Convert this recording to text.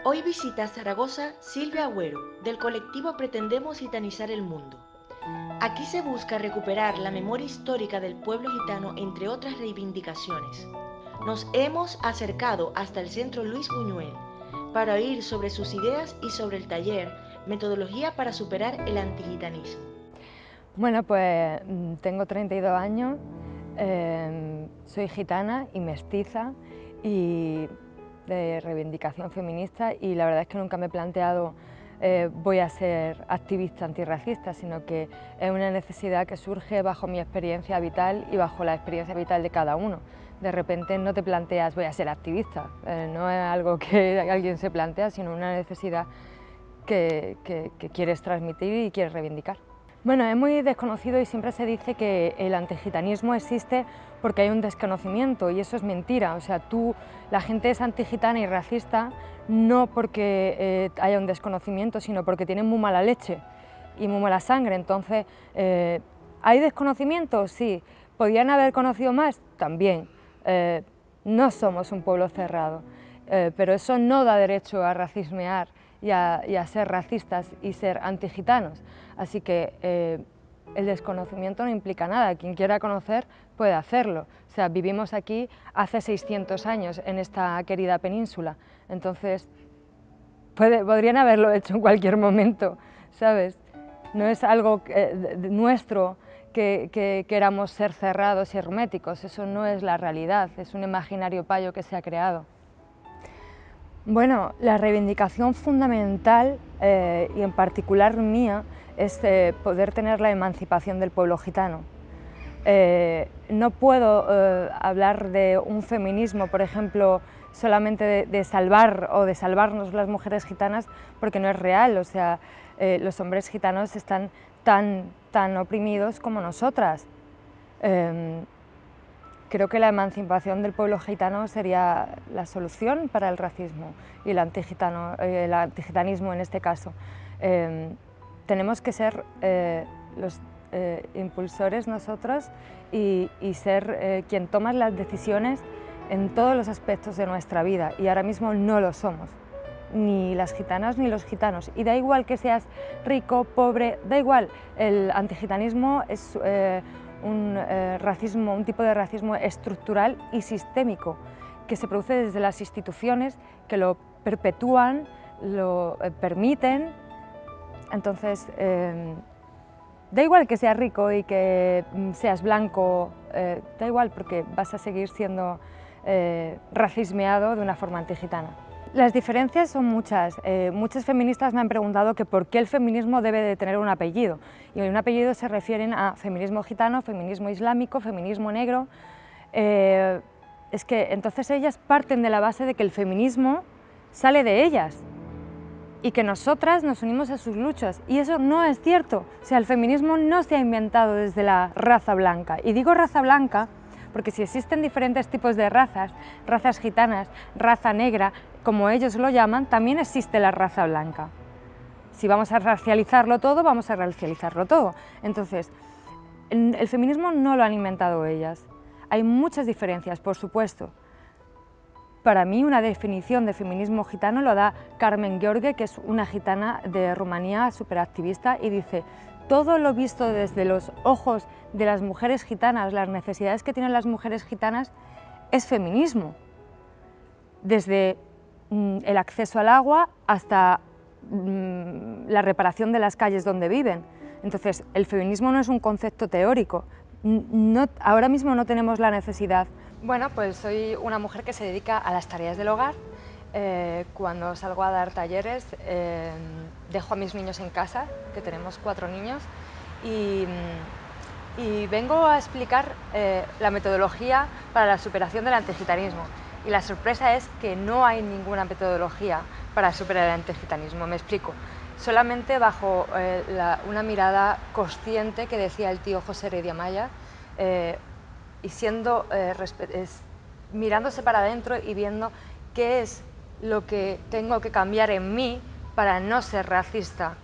Hoy visita Zaragoza Silvia Agüero, del colectivo Pretendemos Gitanizar el Mundo. Aquí se busca recuperar la memoria histórica del pueblo gitano, entre otras reivindicaciones. Nos hemos acercado hasta el Centro Luis Buñuel para oír sobre sus ideas y sobre el taller Metodología para superar el antigitanismo. Bueno, pues tengo 32 años, soy gitana y mestiza y de reivindicación feminista, y la verdad es que nunca me he planteado voy a ser activista antirracista, sino que es una necesidad que surge bajo mi experiencia vital y bajo la experiencia vital de cada uno. De repente no te planteas voy a ser activista, no es algo que alguien se plantea, sino una necesidad que quieres transmitir y quieres reivindicar. Bueno, es muy desconocido y siempre se dice que el antigitanismo existe porque hay un desconocimiento, y eso es mentira. O sea, la gente es antigitana y racista no porque haya un desconocimiento, sino porque tienen muy mala leche y muy mala sangre. Entonces, ¿hay desconocimiento? Sí. ¿Podrían haber conocido más? También. No somos un pueblo cerrado, pero eso no da derecho a racismear y a ser racistas y ser antigitanos. Así que el desconocimiento no implica nada. Quien quiera conocer puede hacerlo. O sea, vivimos aquí hace 600 años en esta querida península. Entonces, podrían haberlo hecho en cualquier momento, ¿sabes? No es algo nuestro que queramos ser cerrados y herméticos. Eso no es la realidad, es un imaginario payo que se ha creado. Bueno, la reivindicación fundamental, y en particular mía, es poder tener la emancipación del pueblo gitano. No puedo hablar de un feminismo, por ejemplo, solamente de salvar o de salvarnos las mujeres gitanas, porque no es real. O sea, los hombres gitanos están tan oprimidos como nosotras. Creo que la emancipación del pueblo gitano sería la solución para el racismo y el antigitanismo en este caso. Tenemos que ser los impulsores nosotros y ser quien toma las decisiones en todos los aspectos de nuestra vida, y ahora mismo no lo somos, ni las gitanas ni los gitanos. Y da igual que seas rico, pobre, da igual. El antigitanismo es un tipo de racismo estructural y sistémico que se produce desde las instituciones que lo perpetúan, lo permiten. Entonces, da igual que seas rico y que seas blanco, da igual, porque vas a seguir siendo racismeado de una forma antigitana. Las diferencias son muchas. Muchas feministas me han preguntado que por qué el feminismo debe de tener un apellido. Y un apellido se refieren a feminismo gitano, feminismo islámico, feminismo negro. Es que entonces ellas parten de la base de que el feminismo sale de ellas y que nosotras nos unimos a sus luchas, y eso no es cierto. O sea, el feminismo no se ha inventado desde la raza blanca, y digo raza blanca porque si existen diferentes tipos de razas, razas gitanas, raza negra, como ellos lo llaman, también existe la raza blanca. Si vamos a racializarlo todo, vamos a racializarlo todo. Entonces, el feminismo no lo han inventado ellas. Hay muchas diferencias, por supuesto. Para mí, una definición de feminismo gitano lo da Carmen Gheorghe, que es una gitana de Rumanía, superactivista, y dice: todo lo visto desde los ojos de las mujeres gitanas, las necesidades que tienen las mujeres gitanas, es feminismo. Desde el acceso al agua hasta la reparación de las calles donde viven. Entonces, el feminismo no es un concepto teórico. Ahora mismo no tenemos la necesidad. Bueno, pues soy una mujer que se dedica a las tareas del hogar. Cuando salgo a dar talleres, dejo a mis niños en casa, que tenemos 4 niños, y vengo a explicar la metodología para la superación del antigitanismo. Y la sorpresa es que no hay ninguna metodología para superar el antigitanismo. Me explico. Solamente bajo una mirada consciente que decía el tío José Heredia Maya, y mirándose para adentro y viendo qué es lo que tengo que cambiar en mí para no ser racista.